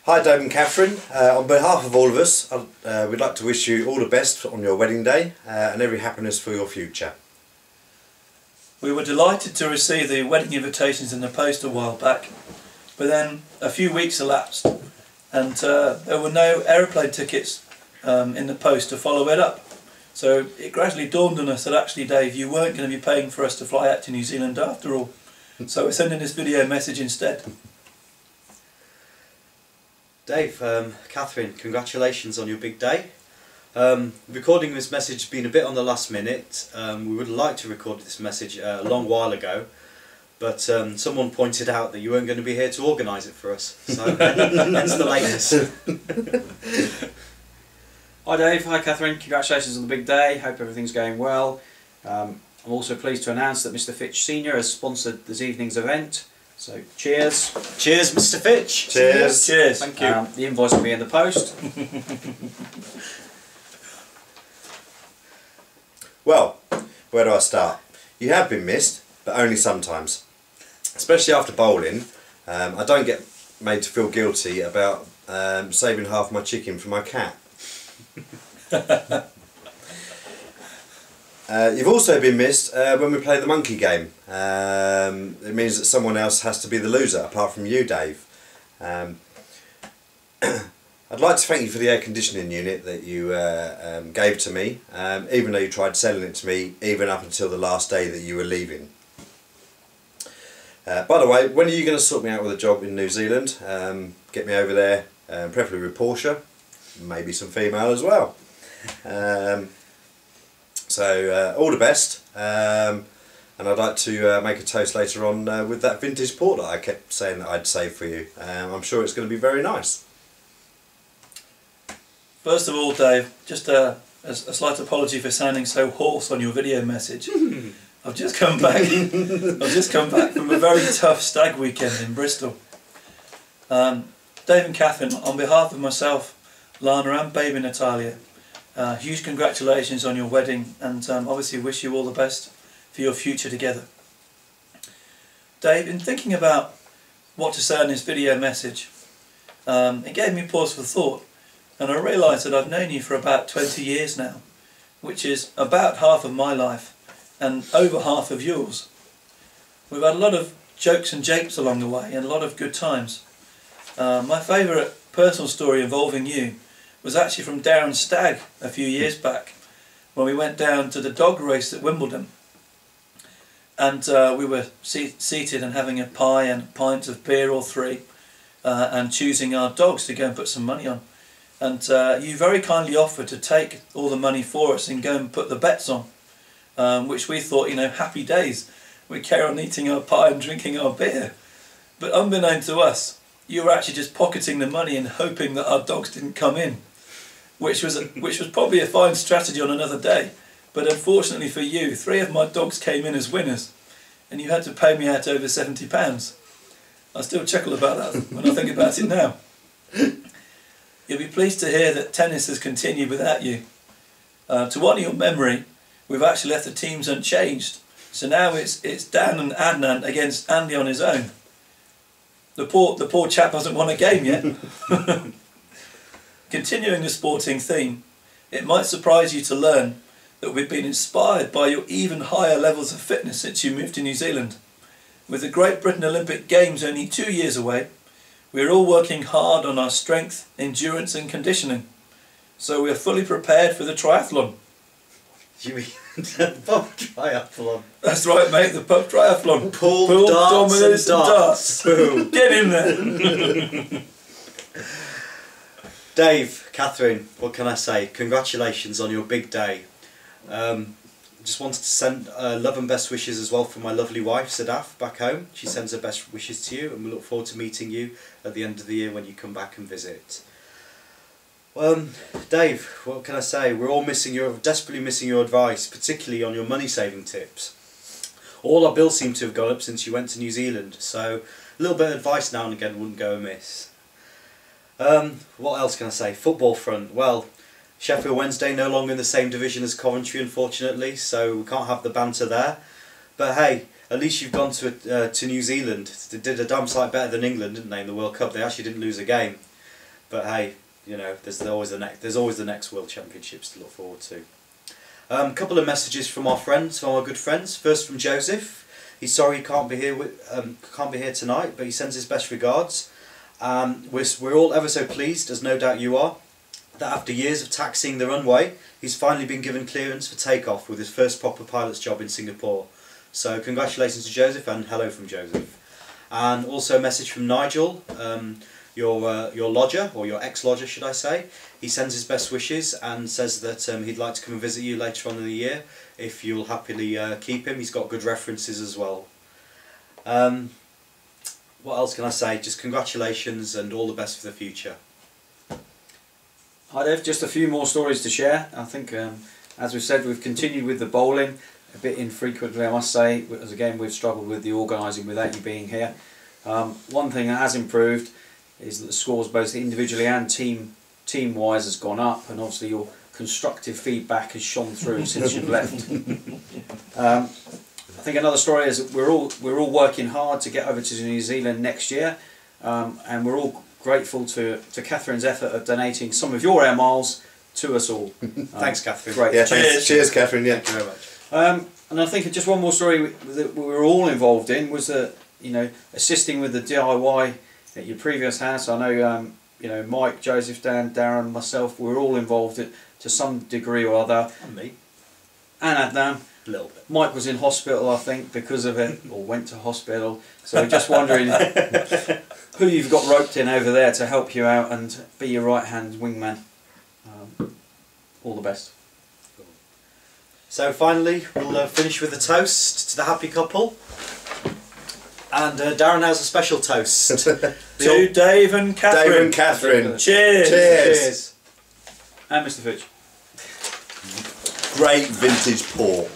Hi Dave and Katherine, on behalf of all of us, we'd like to wish you all the best on your wedding day and every happiness for your future. We were delighted to receive the wedding invitations in the post a while back, but then a few weeks elapsed and there were no aeroplane tickets in the post to follow it up. So it gradually dawned on us that actually, Dave, you weren't going to be paying for us to fly out to New Zealand after all. So we're sending this video message instead. Dave, Katherine, congratulations on your big day. Recording this message has been a bit on the last minute. We would like to record this message a long while ago, but someone pointed out that you weren't going to be here to organise it for us, so hence the lateness. Hi Dave, hi Katherine, congratulations on the big day, hope everything's going well. I'm also pleased to announce that Mr Fitch Senior has sponsored this evening's event, so cheers. Cheers Mr Fitch. Cheers. Cheers. Thank you. The invoice will be in the post. Well, where do I start? You have been missed, but only sometimes. Especially after bowling, I don't get made to feel guilty about saving half my chicken for my cat. You've also been missed when we play the monkey game. It means that someone else has to be the loser apart from you, Dave. I'd like to thank you for the air conditioning unit that you gave to me, even though you tried selling it to me even up until the last day that you were leaving. By the way, when are you going to sort me out with a job in New Zealand? Get me over there, preferably with Portia, maybe some female as well. So all the best, and I'd like to make a toast later on with that vintage port that I kept saying that I'd save for you. I'm sure it's going to be very nice. First of all, Dave, just a slight apology for sounding so hoarse on your video message. I've just come back. I've just come back from a very tough stag weekend in Bristol. Dave and Katherine, on behalf of myself, Lana and baby Natalia, huge congratulations on your wedding, and obviously wish you all the best for your future together. Dave, in thinking about what to say in this video message, it gave me pause for thought, and I realised that I've known you for about 20 years now, which is about half of my life and over half of yours. We've had a lot of jokes and japes along the way and a lot of good times. My favourite personal story involving you was actually from Darren's stag a few years back, when we went down to the dog race at Wimbledon, and we were seated and having a pie and pints of beer or three, and choosing our dogs to go and put some money on, and you very kindly offered to take all the money for us and go and put the bets on, which we thought, you know, happy days, we'd carry on eating our pie and drinking our beer. But unbeknown to us, you were actually just pocketing the money and hoping that our dogs didn't come in, which was probably a fine strategy on another day. But unfortunately for you, 3 of my dogs came in as winners, and you had to pay me out over £70. I still chuckle about that when I think about it now. You'll be pleased to hear that tennis has continued without you. To honour your memory, we've actually left the teams unchanged. So now it's Dan and Adnan against Andy on his own. The poor chap hasn't won a game yet. Continuing the sporting theme, it might surprise you to learn that we've been inspired by your even higher levels of fitness since you moved to New Zealand. With the Great Britain Olympic Games only 2 years away, we're all working hard on our strength, endurance and conditioning. So we're fully prepared for the triathlon. You mean the pub triathlon? That's right, mate, the pub triathlon. Pool, darts and darts. Boom. Get in there. Dave, Katherine, what can I say? Congratulations on your big day. Just wanted to send love and best wishes as well from my lovely wife, Sadaf, back home. She sends her best wishes to you, and we look forward to meeting you at the end of the year when you come back and visit. Dave, what can I say? We're all desperately missing your advice, particularly on your money saving tips. All our bills seem to have gone up since you went to New Zealand, so a little bit of advice now and again wouldn't go amiss. What else can I say? Football front, well, Sheffield Wednesday no longer in the same division as Coventry, unfortunately, so we can't have the banter there. But hey, at least you've gone to New Zealand. They did a damn sight better than England, didn't they, in the World Cup? They actually didn't lose a game. But hey, you know, there's always the next World Championships to look forward to. A couple of messages from our good friends. First from Joseph. He's sorry he can't be here tonight, but he sends his best regards. We're all ever so pleased, as no doubt you are, that after years of taxiing the runway, he's finally been given clearance for takeoff with his first proper pilot's job in Singapore. So congratulations to Joseph, and hello from Joseph. And also a message from Nigel, your lodger, or your ex-lodger should I say. He sends his best wishes and says that he'd like to come and visit you later on in the year if you'll happily keep him. He's got good references as well. What else can I say? Just congratulations and all the best for the future. Hi Dave, just a few more stories to share. I think, as we've said, we've continued with the bowling, a bit infrequently I must say, as again we've struggled with the organising without you being here. One thing that has improved is that the scores both individually and team-wise has gone up, and obviously your constructive feedback has shone through since you've left. I think another story is that we're all working hard to get over to New Zealand next year, and we're all grateful to Katherine's effort of donating some of your air miles to us all. Thanks, Katherine. Great. Yeah, Cheers, Katherine. Yeah. Thank you very much. And I think just one more story that we were all involved in was that, you know, assisting with the DIY at your previous house. I know you know, Mike, Joseph, Dan, Darren, myself, we're all involved to some degree or other. And me. And Adnan. A little bit. Mike was in hospital, I think, because of it, or went to hospital. So we're just wondering who you've got roped in over there to help you out and be your right-hand wingman. All the best. So finally, we'll finish with a toast to the happy couple. And Darren has a special toast. To Dave and Katherine. Dave and Katherine. Cheers. Cheers. And Mr. Fitch. Great vintage port.